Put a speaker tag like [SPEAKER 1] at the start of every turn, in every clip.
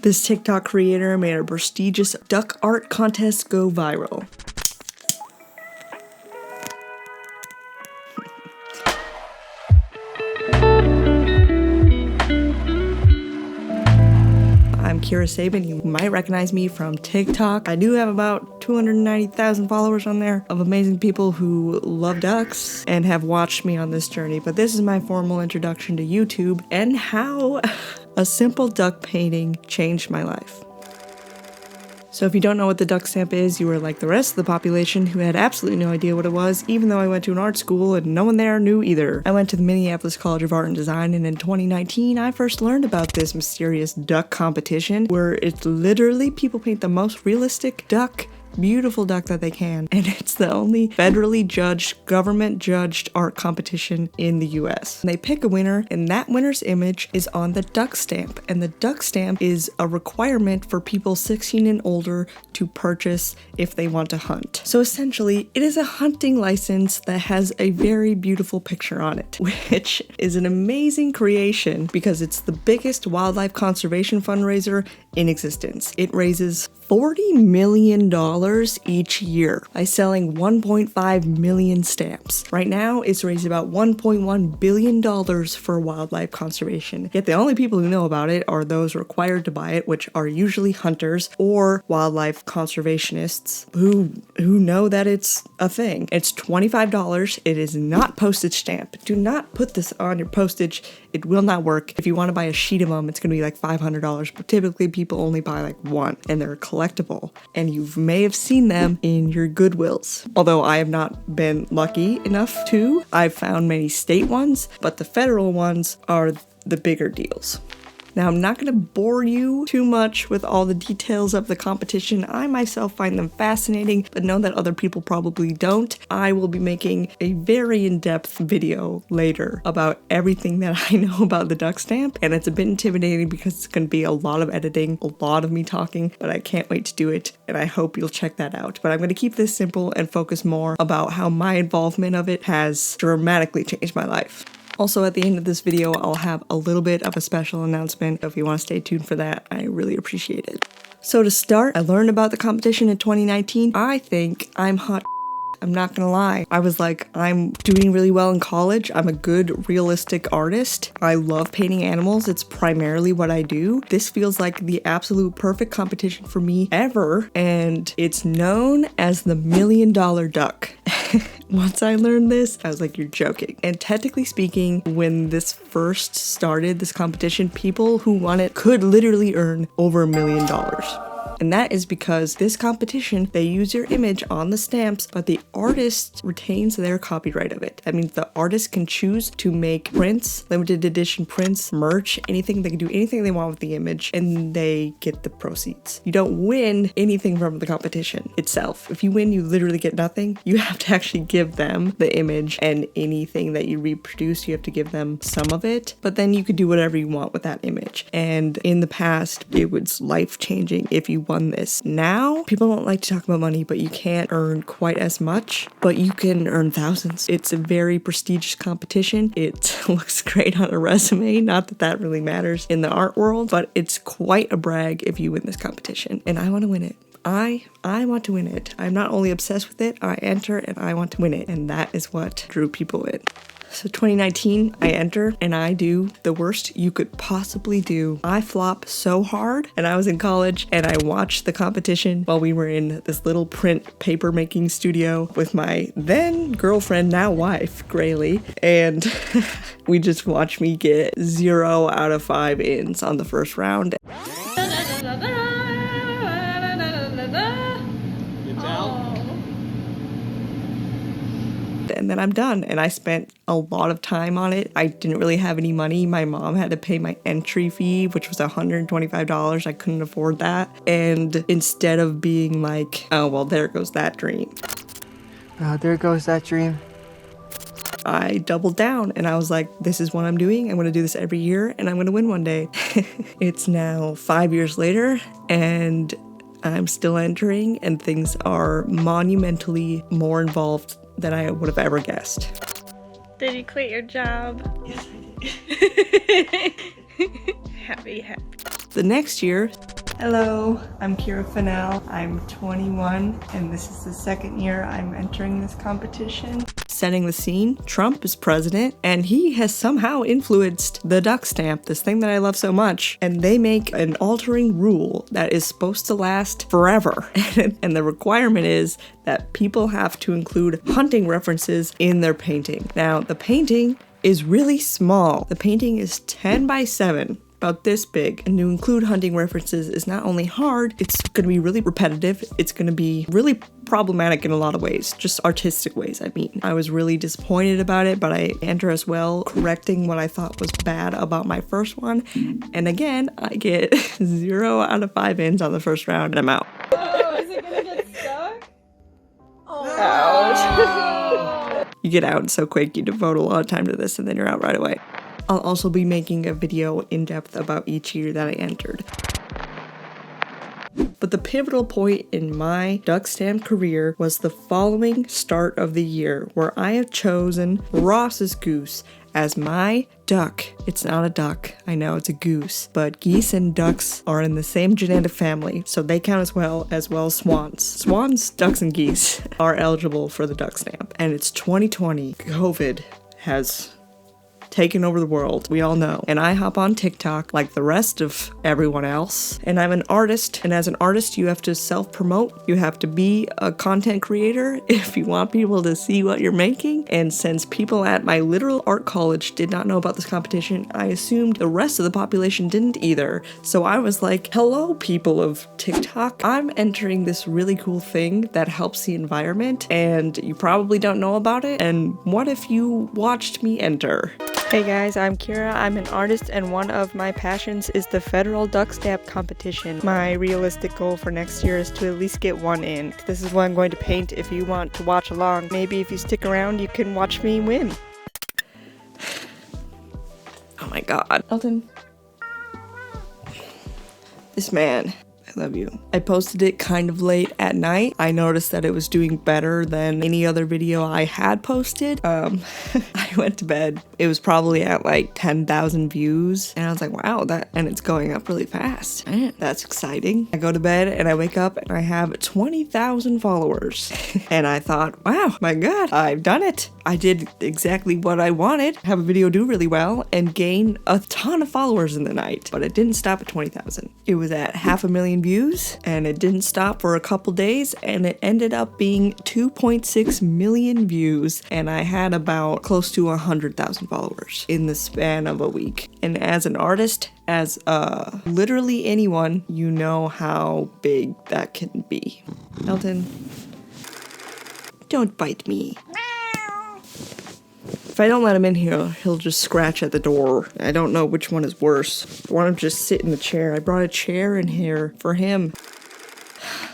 [SPEAKER 1] This TikTok creator made a prestigious duck art contest go viral. I'm Kira Sabin. You might recognize me from TikTok. I do have about 290,000 followers on there of amazing people who love ducks and have watched me on this journey. But this is my formal introduction to YouTube and how a simple duck painting changed my life. So if you don't know what the duck stamp is, you are like the rest of the population who had absolutely no idea what it was, even though I went to an art school and no one there knew either. I went to the Minneapolis College of Art and Design, and in 2019, I first learned about this mysterious duck competition where it's literally people paint the most realistic duck, beautiful duck that they can, and it's the only federally judged, government judged art competition in the US. And they pick a winner, and that winner's image is on the duck stamp, and the duck stamp is a requirement for people 16 and older to purchase if they want to hunt. So essentially, it is a hunting license that has a very beautiful picture on it, which is an amazing creation because it's the biggest wildlife conservation fundraiser in existence. It raises $40 million each year by selling 1.5 million stamps. Right now, it's raised about $1.1 billion for wildlife conservation. Yet the only people who know about it are those required to buy it, which are usually hunters or wildlife conservationists who know that it's a thing. It's $25. It is not postage stamp. Do not put this on your postage. It will not work. If you want to buy a sheet of them, it's going to be like $500, but typically people only buy like one, and they're collectible, and you may have seen them in your Goodwills. Although I have not been lucky enough to. I've found many state ones, but the federal ones are the bigger deals. Now, I'm not going to bore you too much with all the details of the competition. I myself find them fascinating, but know that other people probably don't. I will be making a very in-depth video later about everything that I know about the duck stamp, and it's a bit intimidating because it's going to be a lot of editing, a lot of me talking, but I can't wait to do it, and I hope you'll check that out. But I'm going to keep this simple and focus more about how my involvement of it has dramatically changed my life. Also, at the end of this video, I'll have a little bit of a special announcement. So if you want to stay tuned for that, I really appreciate it. So to start, I learned about the competition in 2019. I think I'm hot. I'm not gonna lie. I was like, I'm doing really well in college. I'm a good, realistic artist. I love painting animals. It's primarily what I do. This feels like the absolute perfect competition for me ever. And it's known as the $1 Million Duck. Once I learned this, I was like, you're joking. And technically speaking, when this first started, this competition, people who won it could literally earn over $1 million. And that is because this competition, they use your image on the stamps, but the artist retains their copyright of it. That means the artist can choose to make prints, limited edition prints, merch, anything. They can do anything they want with the image, and they get the proceeds. You don't win anything from the competition itself. If you win, you literally get nothing. You have to actually give them the image, and anything that you reproduce, you have to give them some of it. But then you could do whatever you want with that image. And in the past, it was life-changing if you won this. Now, people don't like to talk about money, but you can't earn quite as much, but you can earn thousands. It's a very prestigious competition. It looks great on a resume. Not that that really matters in the art world, but it's quite a brag if you win this competition. And I want to win it. I want to win it. I'm not only obsessed with it, I enter and I want to win it. And that is what drew people in. So 2019, I enter and I do the worst you could possibly do. I flop so hard, and I was in college and I watched the competition while we were in this little print paper making studio with my then girlfriend, now wife, Graylee, and we just watched me get 0 out of 5 ins on the first round. And then I'm done. And I spent a lot of time on it. I didn't really have any money. My mom had to pay my entry fee, which was $125. I couldn't afford that. And instead of being like, oh, well, there goes that dream.
[SPEAKER 2] There goes that dream.
[SPEAKER 1] I doubled down and I was like, this is what I'm doing. I'm going to do this every year and I'm going to win one day. It's now 5 years later and I'm still entering, and things are monumentally more involved than I would have ever guessed.
[SPEAKER 3] Did you quit your job?
[SPEAKER 1] Yes, I did.
[SPEAKER 3] Happy.
[SPEAKER 1] The next year, Hello, I'm Kira Fennell. I'm 21 and this is the second year I'm entering this competition. Setting the scene, Trump is president and he has somehow influenced the duck stamp, this thing that I love so much, and they make an altering rule that is supposed to last forever. And the requirement is that people have to include hunting references in their painting. Now, the painting is really small. The painting is 10 by 7. About this big, and to include hunting references is not only hard, it's going to be really repetitive, it's going to be really problematic in a lot of ways, just artistic ways, I mean. I was really disappointed about it, but I enter as well, correcting what I thought was bad about my first one, and again, I get 0 out of 5 ins on the first round, and I'm out.
[SPEAKER 3] Oh, is it gonna get stuck? Oh,
[SPEAKER 1] Ouch. You get out so quick, you devote a lot of time to this, and then you're out right away. I'll also be making a video in depth about each year that I entered. But the pivotal point in my duck stamp career was the following start of the year, where I have chosen Ross's goose as my duck. It's not a duck, I know it's a goose, but geese and ducks are in the same genetic family, so they count as well as swans. Swans, ducks, and geese are eligible for the duck stamp. And it's 2020. COVID has taken over the world, we all know. And I hop on TikTok like the rest of everyone else. And I'm an artist, and as an artist, you have to self-promote. You have to be a content creator if you want people to see what you're making. And since people at my literal art college did not know about this competition, I assumed the rest of the population didn't either. So I was like, hello, people of TikTok. I'm entering this really cool thing that helps the environment, and you probably don't know about it. And what if you watched me enter?
[SPEAKER 4] Hey guys, I'm Kira. I'm an artist and one of my passions is the federal duck stamp competition. My realistic goal for next year is to at least get one in. This is what I'm going to paint if you want to watch along. Maybe if you stick around, you can watch me win.
[SPEAKER 1] Oh my god. Elton. This man. I love you. I posted it kind of late at night. I noticed that it was doing better than any other video I had posted. I went to bed. It was probably at like 10,000 views. And I was like, wow, and it's going up really fast. Man, that's exciting. I go to bed and I wake up and I have 20,000 followers. And I thought, wow, my God, I've done it. I did exactly what I wanted. Have a video do really well and gain a ton of followers in the night. But it didn't stop at 20,000. It was at 500,000 views, and it didn't stop for a couple days, and it ended up being 2.6 million views, and I had about close to 100,000 followers in the span of a week. And as an artist, as literally anyone, you know how big that can be. Elton, don't bite me. If I don't let him in here, he'll just scratch at the door. I don't know which one is worse. I want him to just sit in the chair. I brought a chair in here for him.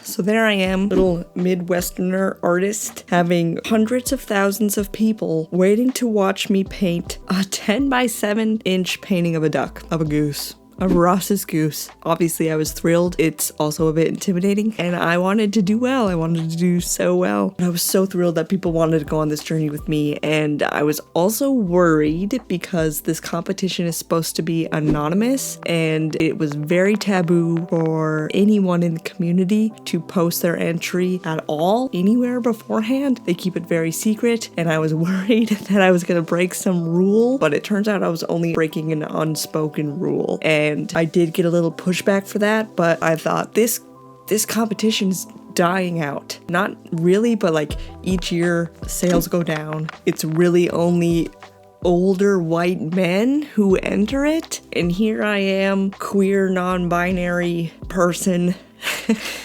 [SPEAKER 1] So there I am, little Midwesterner artist, having hundreds of thousands of people waiting to watch me paint a 10 by 7 inch painting of a duck, of a goose. Of Ross's goose. Obviously, I was thrilled. It's also a bit intimidating, and I wanted to do well. I wanted to do so well. I was so thrilled that people wanted to go on this journey with me, and I was also worried because this competition is supposed to be anonymous, and it was very taboo for anyone in the community to post their entry at all, anywhere beforehand. They keep it very secret, and I was worried that I was gonna break some rule, but it turns out I was only breaking an unspoken rule. And I did get a little pushback for that, but I thought this competition's dying out. Not really, but like each year sales go down. It's really only older white men who enter it. And here I am, queer, non-binary person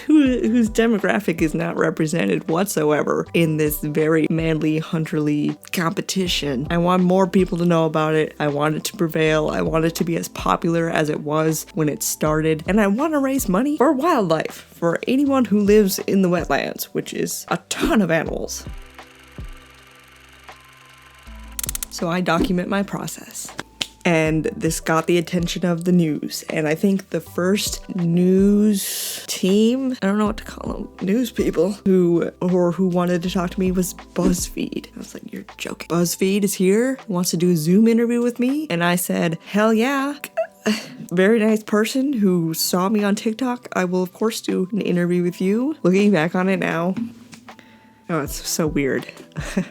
[SPEAKER 1] whose demographic is not represented whatsoever in this very manly, hunterly competition. I want more people to know about it. I want it to prevail. I want it to be as popular as it was when it started. And I want to raise money for wildlife, for anyone who lives in the wetlands, which is a ton of animals. So I document my process. And this got the attention of the news. And I think the first news team, I don't know what to call them, news people, who wanted to talk to me was BuzzFeed. I was like, you're joking. BuzzFeed is here, wants to do a Zoom interview with me. And I said, hell yeah. very nice person who saw me on TikTok. I will, of course, do an interview with you. Looking back on it now, oh, it's so weird.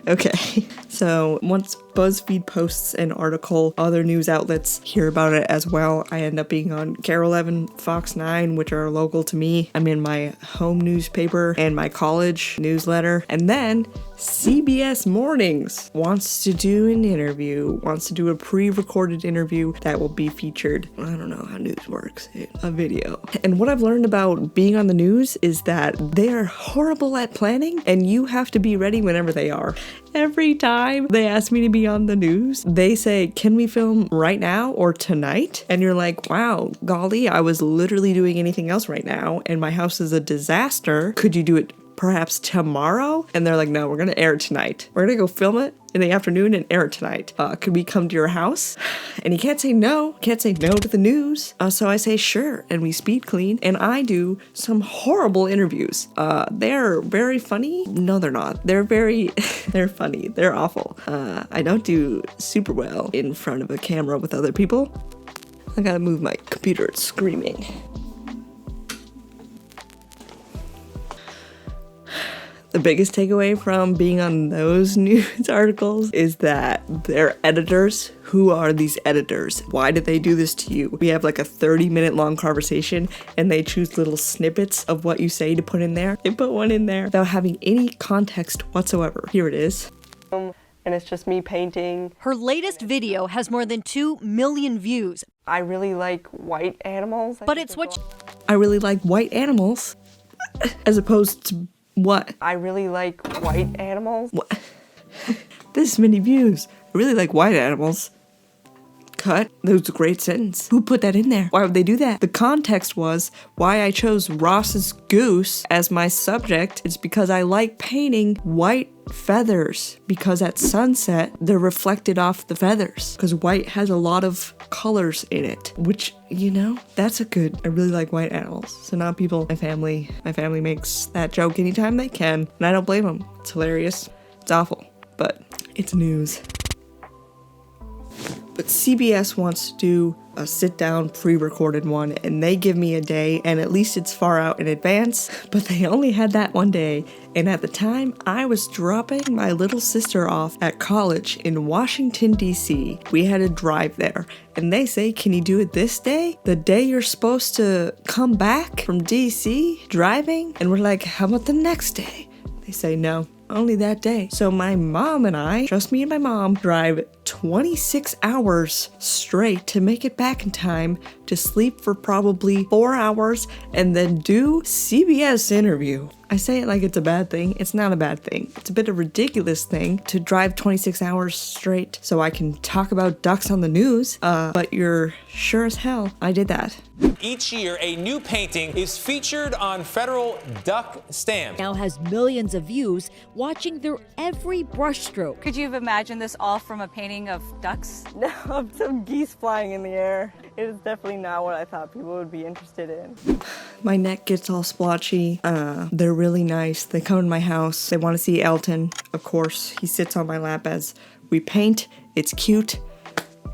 [SPEAKER 1] Okay, so once BuzzFeed posts an article, other news outlets hear about it as well. I end up being on Carol 11, Fox 9, which are local to me. I'm in my home newspaper and my college newsletter. And then CBS Mornings wants to do an interview, wants to do a pre-recorded interview that will be featured. I don't know how news works, a video. And what I've learned about being on the news is that they are horrible at planning and you have to be ready whenever they are. Every time they ask me to be on the news, they say, can we film right now or tonight? And you're like, wow, golly, I was literally doing anything else right now and my house is a disaster. Could you do it perhaps tomorrow? And they're like, no, we're gonna air it tonight. We're gonna go film it in the afternoon and air it tonight. Could we come to your house? And you can't say no to the news. So I say sure, and we speed clean, and I do some horrible interviews. They're very funny. No, they're not. They're very, they're funny. They're awful. I don't do super well in front of a camera with other people. I gotta move my computer, it's screaming. The biggest takeaway from being on those news articles is that they're editors. Who are these editors? Why did they do this to you? We have like a 30-minute long conversation and they choose little snippets of what you say to put in there. They put one in there without having any context whatsoever. Here it is.
[SPEAKER 4] And it's just me painting.
[SPEAKER 5] Her latest video has more than 2 million views.
[SPEAKER 4] I really like white animals.
[SPEAKER 5] But it's what
[SPEAKER 1] I really like white animals. As opposed to what?
[SPEAKER 4] I really like white animals.
[SPEAKER 1] What? This many views. I really like white animals. Cut. That was a great sentence. Who put that in there? Why would they do that? The context was why I chose Ross's goose as my subject. It's because I like painting white feathers, because at sunset they're reflected off the feathers, because white has a lot of colors in it, which, you know, that's a good, I really like white animals. So now people, my family makes that joke anytime they can, and I don't blame them. It's hilarious. It's awful, but it's news. But CBS wants to do a sit-down pre-recorded one, and they give me a day, and at least it's far out in advance, but they only had that one day, and at the time, I was dropping my little sister off at college in Washington, D.C. We had to drive there, and they say, can you do it this day? The day you're supposed to come back from D.C. driving? And we're like, how about the next day? They say, no, only that day. So my mom and I, just me and my mom, drive 26 hours straight to make it back in time to sleep for probably 4 hours and then do CBS interview. I say it like it's a bad thing. It's not a bad thing. It's a bit of a ridiculous thing to drive 26 hours straight so I can talk about ducks on the news. But you're sure as hell I did that.
[SPEAKER 6] Each year, a new painting is featured on federal duck stamps.
[SPEAKER 5] now has millions of views watching their every brushstroke.
[SPEAKER 3] Could you have imagined this all from a painting of ducks?
[SPEAKER 4] No, some geese flying in the air. It is definitely not what I thought people would be interested in. My neck gets all splotchy. They're really nice. They come in my house. They want to see Elton. Of course, he sits on my lap as we paint. It's cute.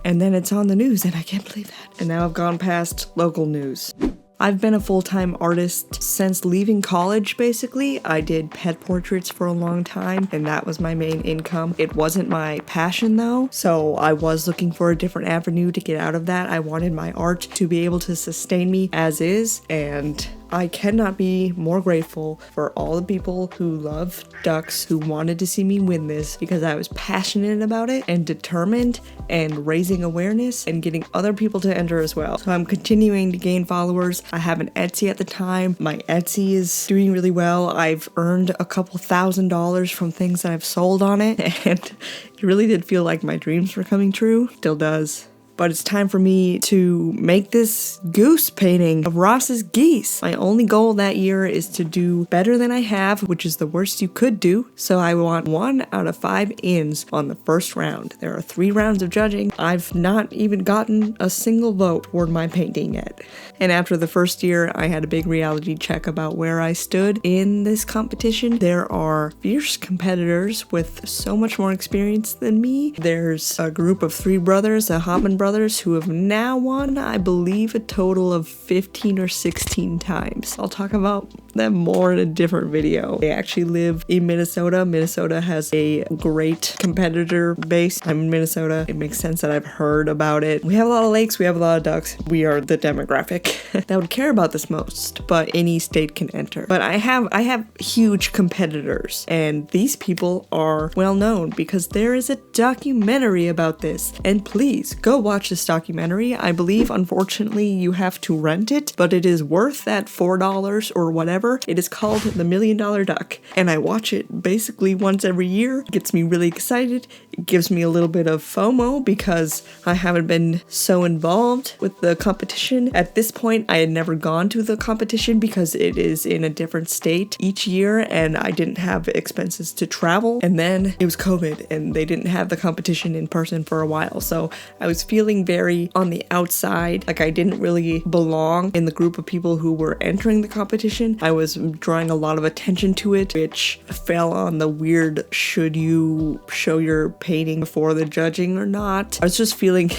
[SPEAKER 4] And then it's on the news, and I can't believe that. And now I've gone past local news. I've been a full-time artist since leaving college, basically. I did pet portraits for a long time, and that was my main income. It wasn't my passion, though, so I was looking for a different avenue to get out of that. I wanted my art to be able to sustain me as is, and I cannot be more grateful for all the people who love ducks, who wanted to see me win this, because I was passionate about it and determined and raising awareness and getting other people to enter as well. So I'm continuing to gain followers. I have an Etsy at the time. My Etsy is doing really well. I've earned a couple $1,000s from things that I've sold on it, and it really did feel like my dreams were coming true. Still does. But it's time for me to make this goose painting of Ross's geese. My only goal that year is to do better than I have, which is the worst you could do. So I want 1 out of 5 ins on the first round. There are 3 rounds of judging. I've not even gotten a single vote toward my painting yet. And after the first year, I had a big reality check about where I stood in this competition. There are fierce competitors with so much more experience than me. There's a group of 3 brothers, the Hoffman brothers,
[SPEAKER 1] brothers who have now won, I believe, a total of 15 or 16 times. I'll talk about them more in a different video. They actually live in Minnesota. Minnesota has a great competitor base. I'm in Minnesota. It makes sense that I've heard about it. We have a lot of lakes. We have a lot of ducks. We are the demographic that would care about this most, but any state can enter. But I have huge competitors, and these people are well known because there is a documentary about this. And please go watch this documentary. I believe, unfortunately, you have to rent it, but it is worth that $4 or whatever. It is called The $1 Million Duck, and I watch it basically once every year. It gets me really excited. It gives me a little bit of FOMO because I haven't been so involved with the competition. At this point, I had never gone to the competition because it is in a different state each year, and I didn't have expenses to travel. And then it was COVID, and they didn't have the competition in person for a while, so I was feeling very on the outside, like I didn't really belong in the group of people who were entering the competition. I was drawing a lot of attention to it, which fell on the weird, should you show your painting before the judging or not? I was just feeling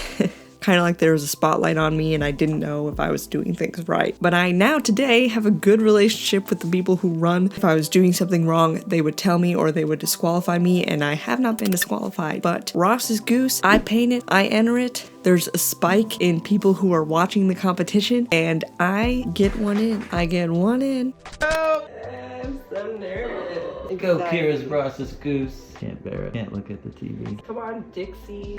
[SPEAKER 1] kind of like there was a spotlight on me and I didn't know if I was doing things right. But I now today have a good relationship with the people who run. If I was doing something wrong, they would tell me or they would disqualify me, and I have not been disqualified. But Ross's goose, I paint it, I enter it. There's a spike in people who are watching the competition, and I get one in. I get one in.
[SPEAKER 3] Oh, I'm so nervous.
[SPEAKER 7] Go, Kira's Ross's goose. Can't bear it. Can't look at the TV.
[SPEAKER 3] Come on, Dixie.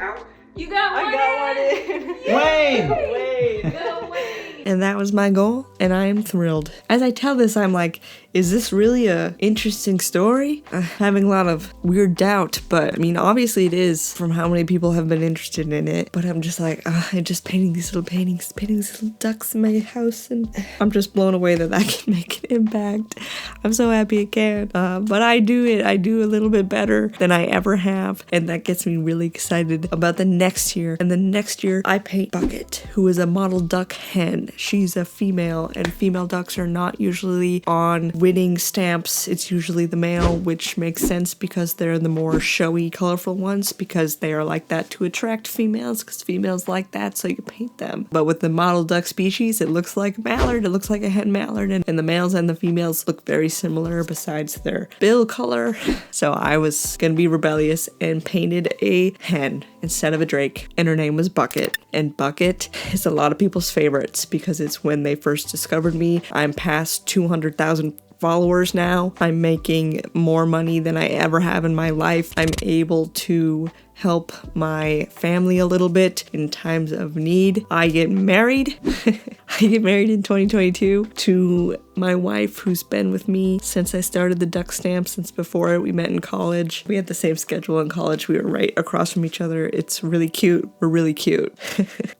[SPEAKER 3] You got one.
[SPEAKER 1] I got one in.
[SPEAKER 7] Wayne!
[SPEAKER 3] Go Wayne.
[SPEAKER 1] And that was my goal, and I am thrilled. As I tell this, I'm like, is this really a interesting story? Having a lot of weird doubt, but I mean, obviously it is from how many people have been interested in it. But I'm just like, I'm just painting these little paintings, painting these little ducks in my house, and I'm just blown away that I can make an impact. I'm so happy it can. But I do a little bit better than I ever have, and that gets me really excited about the next year. And the next year, I paint Bucket, who is a mottled duck hen. She's a female, and female ducks are not usually on winning stamps. It's usually the male, which makes sense because they're the more showy, colorful ones, because they are like that to attract females, because females like that, so you paint them. But with the mottled duck species, it looks like a mallard, it looks like a hen mallard, and the males and the females look very similar besides their bill color. So I was gonna be rebellious and painted a hen instead of a drake, and her name was Bucket. And Bucket is a lot of people's favorites because it's when they first discovered me. I'm past 200,000 followers now. I'm making more money than I ever have in my life. I'm able to help my family a little bit in times of need. I get married. I get married in 2022 to my wife, who's been with me since I started the duck stamp, since before we met in college. We had the same schedule in college. We were right across from each other. It's really cute. We're really cute.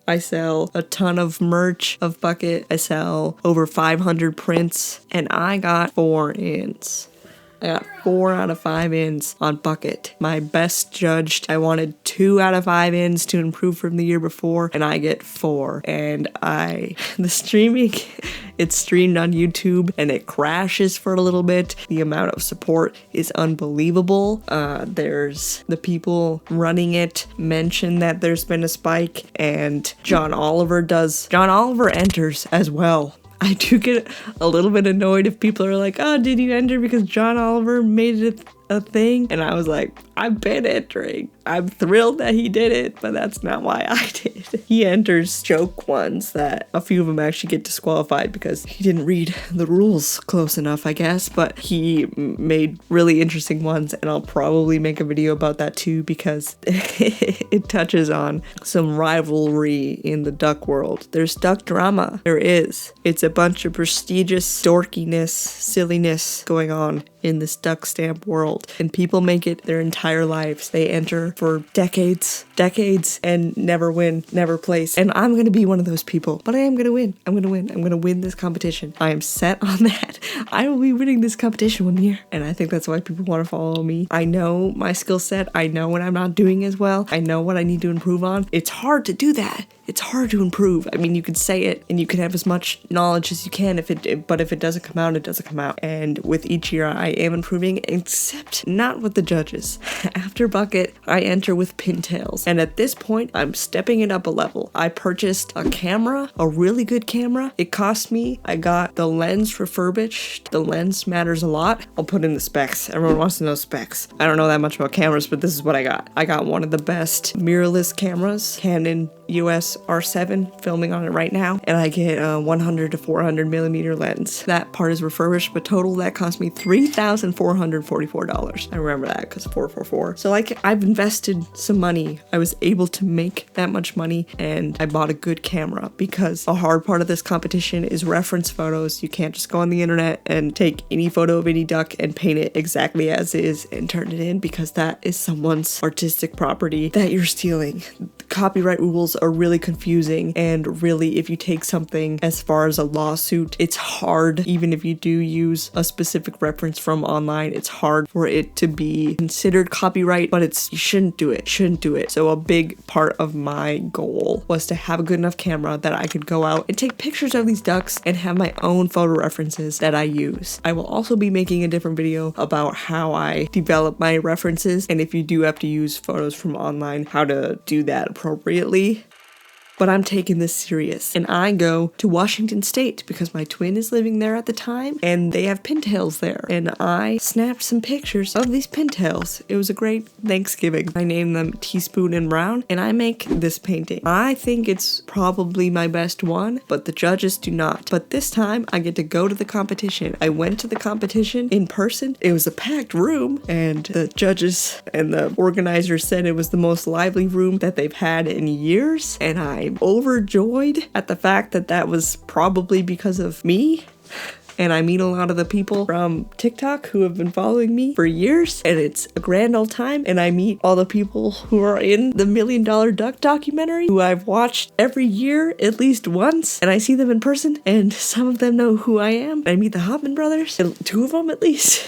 [SPEAKER 1] I sell a ton of merch of Bucket. I sell over 500 prints, and I got 4 ins. I got 4 out of 5 ins on Bucket. My best judged, I wanted 2 out of 5 ins to improve from the year before, and I get 4. And the streaming, it's streamed on YouTube and it crashes for a little bit. The amount of support is unbelievable. There's the people running it mention that there's been a spike, and John Oliver enters as well. I do get a little bit annoyed if people are like, oh, did you enter because John Oliver made it a thing? And I was like, I've been entering. I'm thrilled that he did it, but that's not why I did. He enters joke ones that a few of them actually get disqualified because he didn't read the rules close enough, I guess, but he made really interesting ones, and I'll probably make a video about that too because it touches on some rivalry in the duck world. There's duck drama. There is. It's a bunch of prestigious dorkiness, silliness going on in this duck stamp world, and people make it their entire lives. They enter for decades, and never win, never place. And I'm gonna be one of those people, but I am gonna win. I'm gonna win this competition. I am set on that. I will be winning this competition one year, and I think that's why people want to follow me. I know my skill set. I know when I'm not doing as well. I know what I need to improve on. It's hard to do that. It's hard to improve. I mean, you can say it and you can have as much knowledge as you can, but if it doesn't come out, it doesn't come out. And with each year, I am improving, except not with the judges. After bucket, I enter with pintails. And at this point, I'm stepping it up a level. I purchased a camera, a really good camera. It cost me, I got the lens refurbished. The lens matters a lot. I'll put in the specs. Everyone wants to know specs. I don't know that much about cameras, but this is what I got. I got one of the best mirrorless cameras, Canon EOS R7, filming on it right now, and I get a 100 to 400 millimeter lens. That part is refurbished, but total that cost me $3,444. I remember that because 444. So like, I've invested some money. I was able to make that much money, and I bought a good camera, because a hard part of this competition is reference photos. You can't just go on the internet and take any photo of any duck and paint it exactly as is and turn it in, because that is someone's artistic property that you're stealing. Copyright rules are really confusing, and really, if you take something as far as a lawsuit, it's hard. Even if you do use a specific reference from online, it's hard for it to be considered copyright, but you shouldn't do it. So a big part of my goal was to have a good enough camera that I could go out and take pictures of these ducks and have my own photo references that I use. I will also be making a different video about how I develop my references, and if you do have to use photos from online, how to do that appropriately. But I'm taking this serious, and I go to Washington State because my twin is living there at the time, and they have pintails there, and I snapped some pictures of these pintails. It was a great Thanksgiving. I named them Teaspoon and Brown, and I make this painting. I think it's probably my best one, but the judges do not. But this time, I get to go to the competition. I went to the competition in person. It was a packed room, and the judges and the organizers said it was the most lively room that they've had in years, and I'm overjoyed at the fact that that was probably because of me. And I meet a lot of the people from TikTok who have been following me for years, and it's a grand old time. And I meet all the people who are in the $1 Million Duck documentary, who I've watched every year at least once, and I see them in person, and some of them know who I am. I meet the Hoffman brothers, and 2 of them at least.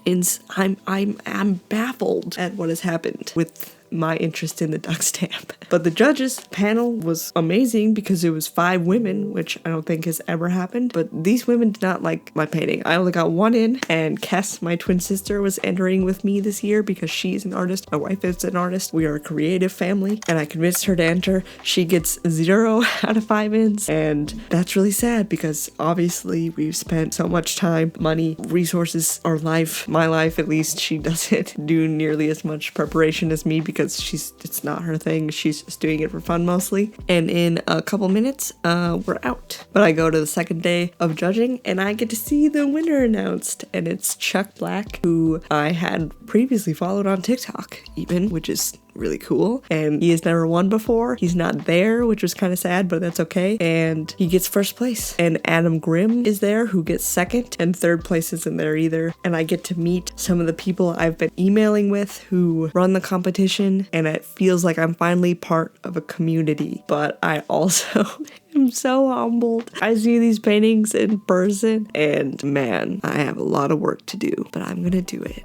[SPEAKER 1] I'm baffled at what has happened with my interest in the duck stamp. But the judges panel was amazing because it was 5 women, which I don't think has ever happened. But these women did not like my painting. I only got 1 in, and Kess, my twin sister, was entering with me this year because she's an artist. My wife is an artist. We are a creative family, and I convinced her to enter. She gets 0 out of 5 ins, and that's really sad because obviously we've spent so much time, money, resources, our life, my life at least. She doesn't do nearly as much preparation as me because it's not her thing. She's just doing it for fun mostly. And in a couple minutes, we're out. But I go to the second day of judging, and I get to see the winner announced. And it's Chuck Black, who I had previously followed on TikTok even, which is really cool. And he has never won before. He's not there, which was kind of sad, but that's okay. And he gets first place. And Adam Grimm is there, who gets second, and third place isn't there either. And I get to meet some of the people I've been emailing with who run the competition, and it feels like I'm finally part of a community. But I also am so humbled. I see these paintings in person, and man, I have a lot of work to do, but I'm gonna do it.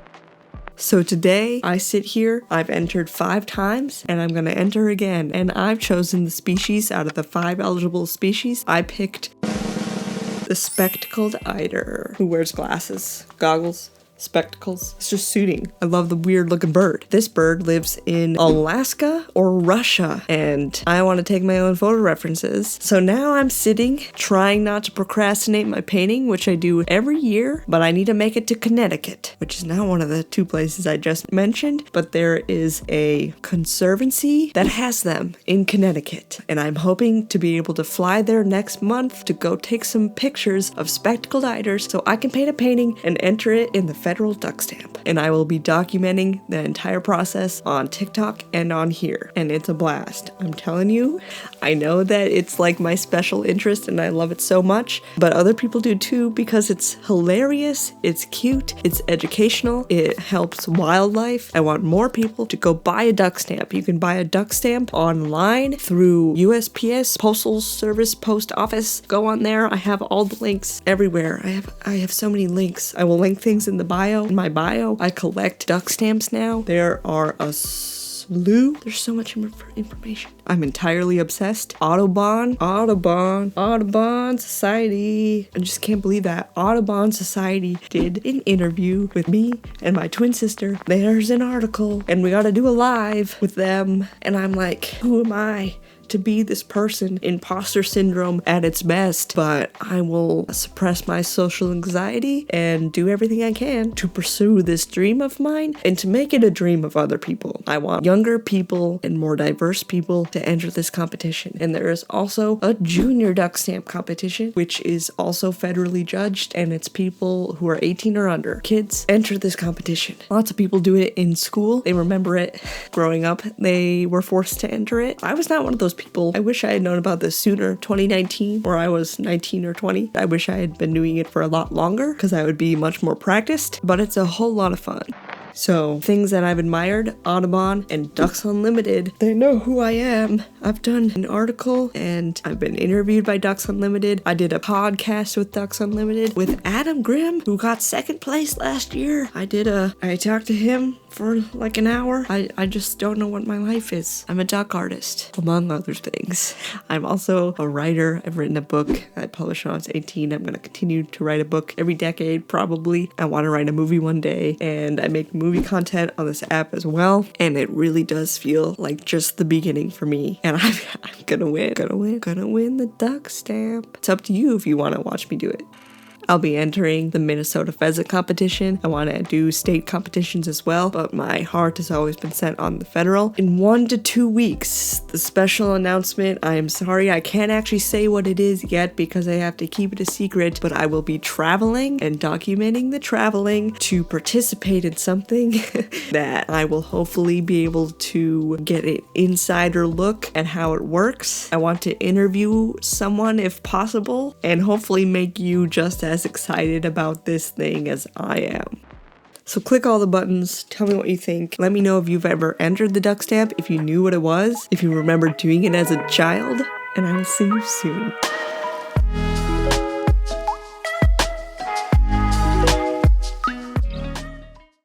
[SPEAKER 1] So today, I sit here, I've entered 5 times, and I'm gonna enter again. And I've chosen the species out of the 5 eligible species. I picked the spectacled eider, who wears glasses, goggles, spectacles. It's just suiting. I love the weird looking bird. This bird lives in Alaska or Russia, and I want to take my own photo references. So now I'm sitting, trying not to procrastinate my painting, which I do every year, but I need to make it to Connecticut, which is not one of the 2 places I just mentioned, but there is a conservancy that has them in Connecticut, and I'm hoping to be able to fly there next month to go take some pictures of spectacled eiders so I can paint a painting and enter it in the federal duck stamp. And I will be documenting the entire process on TikTok and on here, and it's a blast. I'm telling you, I know that it's like my special interest and I love it so much, but other people do too because it's hilarious, it's cute, it's educational, it helps wildlife. I want more people to go buy a duck stamp. You can buy a duck stamp online through USPS, Postal Service, Post Office. Go on there. I have all the links everywhere. I have so many links. I will link things in the bio. In my bio, I collect duck stamps now. There are a clue. There's so much information. I'm entirely obsessed. Audubon Society. I just can't believe that. Audubon Society did an interview with me and my twin sister. There's an article, and we gotta do a live with them. And I'm like, who am I to be this person? Imposter syndrome at its best, but I will suppress my social anxiety and do everything I can to pursue this dream of mine and to make it a dream of other people. I want younger people and more diverse people to enter this competition. And there is also a junior duck stamp competition, which is also federally judged, and it's people who are 18 or under. Kids enter this competition. Lots of people do it in school. They remember it growing up. They were forced to enter it. I was not one of those people. I wish I had known about this sooner. 2019, or I was 19 or 20. I wish I had been doing it for a lot longer because I would be much more practiced, but it's a whole lot of fun. So, things that I've admired, Audubon and Ducks Unlimited, they know who I am. I've done an article and I've been interviewed by Ducks Unlimited. I did a podcast with Ducks Unlimited with Adam Grimm, who got second place last year. I talked to him for like an hour. I just don't know what my life is. I'm a duck artist, among other things. I'm also a writer. I've written a book I published when I was 18. I'm going to continue to write a book every decade, probably. I want to write a movie one day, and I make movie content on this app as well, and it really does feel like just the beginning for me, and I'm gonna win the duck stamp. It's up to you if you want to watch me do it. I'll be entering the Minnesota pheasant competition. I want to do state competitions as well, but my heart has always been set on the federal. In 1 to 2 weeks, the special announcement, I am sorry, I can't actually say what it is yet because I have to keep it a secret, but I will be traveling and documenting the traveling to participate in something that I will hopefully be able to get an insider look at how it works. I want to interview someone if possible and hopefully make you just as excited about this thing as I am. So click all the buttons, tell me what you think. Let me know if you've ever entered the duck stamp, if you knew what it was, if you remember doing it as a child, and I will see you soon.